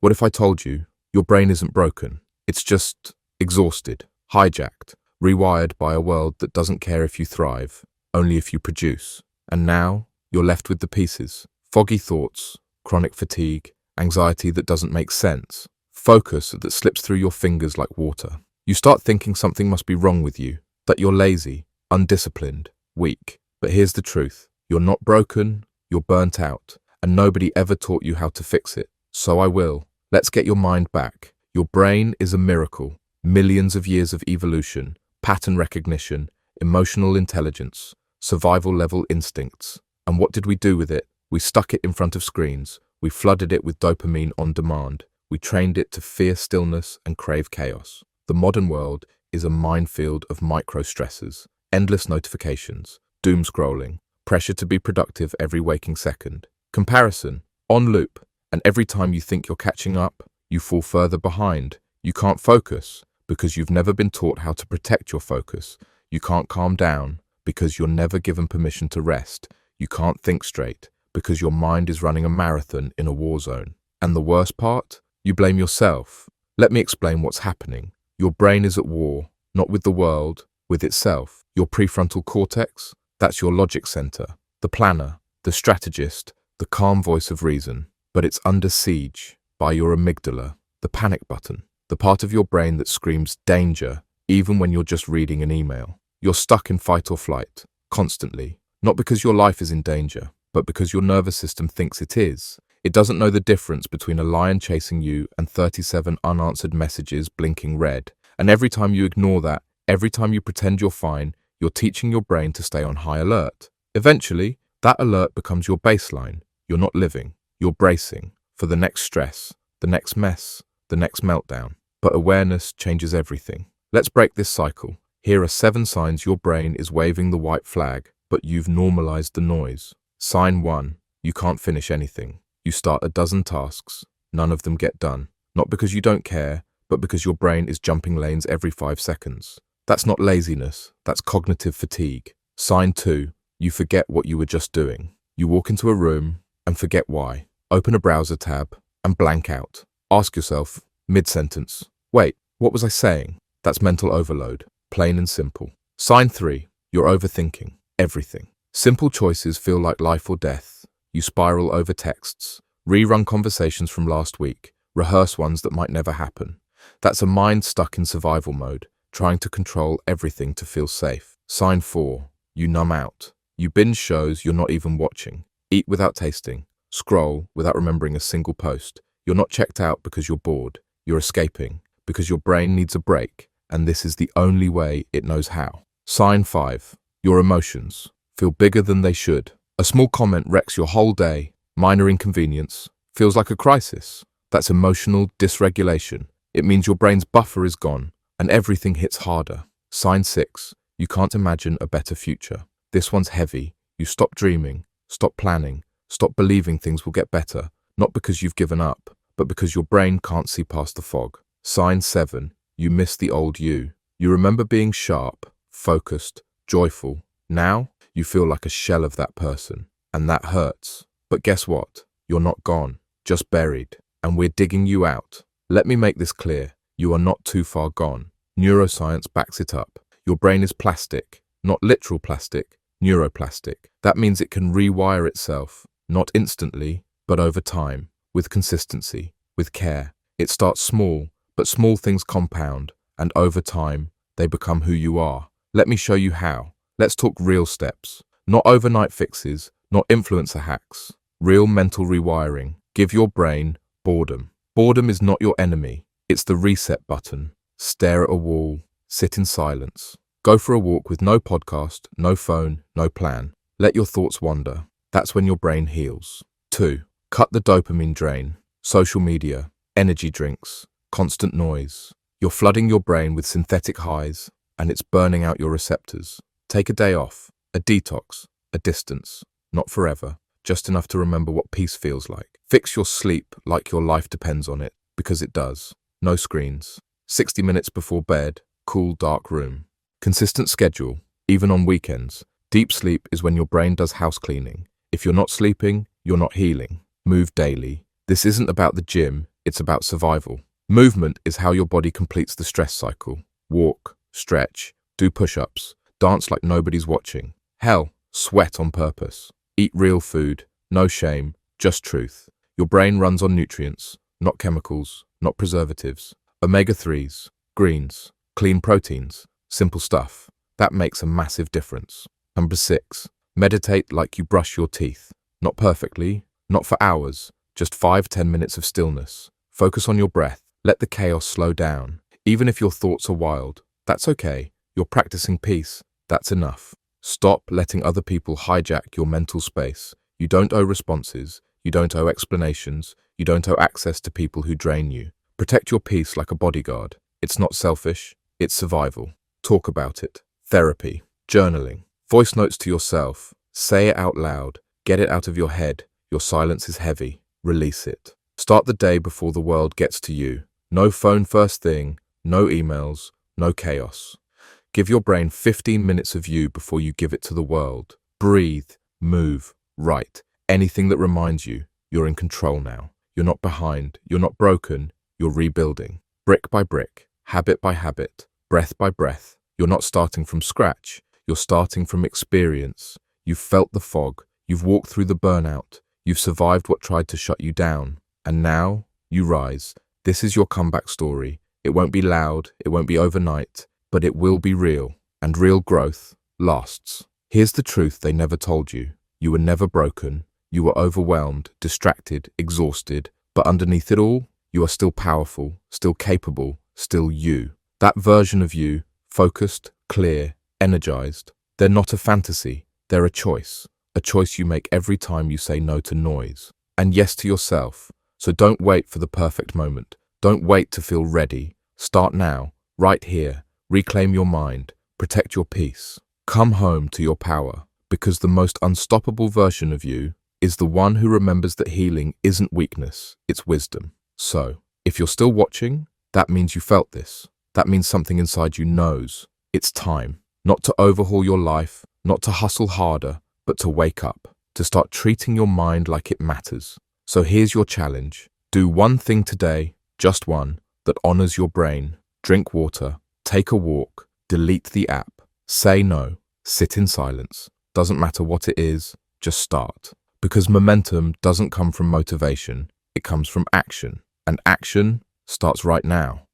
What if I told you your brain isn't broken? It's just exhausted, hijacked, rewired by a world that doesn't care if you thrive, only if you produce. And now you're left with the pieces. Foggy thoughts, chronic fatigue, anxiety that doesn't make sense, focus that slips through your fingers like water. You start thinking something must be wrong with you, that you're lazy, undisciplined, weak. But here's the truth. You're not broken, you're burnt out, and nobody ever taught you how to fix it. So I will. Let's get your mind back. Your brain is a miracle. Millions of years of evolution, pattern recognition, emotional intelligence, survival-level instincts. And what did we do with it? We stuck it in front of screens. We flooded it with dopamine on demand. We trained it to fear stillness and crave chaos. The modern world is a minefield of micro-stressors, endless notifications, doom scrolling, pressure to be productive every waking second, comparison, on loop, and every time you think you're catching up, you fall further behind. You can't focus because you've never been taught how to protect your focus. You can't calm down because you're never given permission to rest. You can't think straight because your mind is running a marathon in a war zone. And the worst part? You blame yourself. Let me explain what's happening. Your brain is at war, not with the world, with itself. Your prefrontal cortex, that's your logic center, the planner, the strategist, the calm voice of reason. But it's under siege by your amygdala, the panic button, the part of your brain that screams danger even when you're just reading an email. You're stuck in fight or flight, constantly, not because your life is in danger, but because your nervous system thinks it is. It doesn't know the difference between a lion chasing you and 37 unanswered messages blinking red. And every time you ignore that, every time you pretend you're fine, you're teaching your brain to stay on high alert. Eventually, that alert becomes your baseline. You're not living. You're bracing for the next stress, the next mess, the next meltdown. But awareness changes everything. Let's break this cycle. Here are 7 signs your brain is waving the white flag, but you've normalized the noise. Sign 1. You can't finish anything. You start a dozen tasks. None of them get done. Not because you don't care, but because your brain is jumping lanes every 5 seconds. That's not laziness. That's cognitive fatigue. Sign 2. You forget what you were just doing. You walk into a room and forget why. Open a browser tab and blank out. Ask yourself, mid-sentence, wait, what was I saying? That's mental overload, plain and simple. Sign 3. You're overthinking everything. Simple choices feel like life or death. You spiral over texts, rerun conversations from last week, rehearse ones that might never happen. That's a mind stuck in survival mode, trying to control everything to feel safe. Sign 4. You numb out. You binge shows you're not even watching. Eat without tasting. Scroll without remembering a single post. You're not checked out because you're bored. You're escaping because your brain needs a break, and this is the only way it knows how. Sign 5. Your emotions feel bigger than they should. A small comment wrecks your whole day. Minor inconvenience feels like a crisis. That's emotional dysregulation. It means your brain's buffer is gone, and everything hits harder. Sign 6. You can't imagine a better future. This one's heavy. You stop dreaming, stop planning, stop believing things will get better, not because you've given up, but because your brain can't see past the fog. Sign 7. You miss the old you. You remember being sharp, focused, joyful. Now, you feel like a shell of that person, and that hurts. But guess what? You're not gone, just buried, and we're digging you out. Let me make this clear. You are not too far gone. Neuroscience backs it up. Your brain is plastic, not literal plastic, neuroplastic. That means it can rewire itself, not instantly, but over time, with consistency, with care. It starts small, but small things compound, and over time, they become who you are. Let me show you how. Let's talk real steps. Not overnight fixes, not influencer hacks. Real mental rewiring. Give your brain boredom. Boredom is not your enemy. It's the reset button. Stare at a wall. Sit in silence. Go for a walk with no podcast, no phone, no plan. Let your thoughts wander. That's when your brain heals. 2. Cut the dopamine drain. Social media, energy drinks, constant noise. You're flooding your brain with synthetic highs, and it's burning out your receptors. Take a day off, a detox, a distance. Not forever, just enough to remember what peace feels like. Fix your sleep like your life depends on it, because it does. No screens. 60 minutes before bed, cool, dark room. Consistent schedule, even on weekends. Deep sleep is when your brain does house cleaning. If you're not sleeping, you're not healing. Move daily. This isn't about the gym, it's about survival. Movement is how your body completes the stress cycle. Walk, stretch, do push-ups, dance like nobody's watching. Hell, sweat on purpose. Eat real food, no shame, just truth. Your brain runs on nutrients, not chemicals, not preservatives. Omega-3s, greens, clean proteins, simple stuff. That makes a massive difference. Number 6, meditate like you brush your teeth. Not perfectly, not for hours, just 5-10 minutes of stillness. Focus on your breath. Let the chaos slow down. Even if your thoughts are wild, that's okay. You're practicing peace. That's enough. Stop letting other people hijack your mental space. You don't owe responses. You don't owe explanations. You don't owe access to people who drain you. Protect your peace like a bodyguard. It's not selfish. It's survival. Talk about it. Therapy. Journaling. Voice notes to yourself. Say it out loud. Get it out of your head. Your silence is heavy. Release it. Start the day before the world gets to you. No phone first thing. No emails. No chaos. Give your brain 15 minutes of you before you give it to the world. Breathe. Move. Write. Anything that reminds you you're in control now. You're not behind. You're not broken. You're rebuilding. Brick by brick. Habit by habit. Breath by breath. You're not starting from scratch. You're starting from experience. You've felt the fog. You've walked through the burnout. You've survived what tried to shut you down. And now you rise. This is your comeback story. It won't be loud. It won't be overnight. But it will be real. And real growth lasts. Here's the truth they never told you. You were never broken. You were overwhelmed, distracted, exhausted. But underneath it all, you are still powerful, still capable, still you. That version of you, focused, clear, energized. They're not a fantasy. They're a choice you make every time you say no to noise and yes to yourself. So don't wait for the perfect moment. Don't wait to feel ready. Start now, right here. Reclaim your mind. Protect your peace. Come home to your power, because the most unstoppable version of you is the one who remembers that healing isn't weakness, it's wisdom. So, if you're still watching, that means you felt this. That means something inside you knows. It's time. Not to overhaul your life, not to hustle harder, but to wake up, to start treating your mind like it matters. So here's your challenge. Do one thing today, just one, that honors your brain. Drink water, take a walk, delete the app, say no, sit in silence. Doesn't matter what it is, just start. Because momentum doesn't come from motivation, it comes from action. And action starts right now.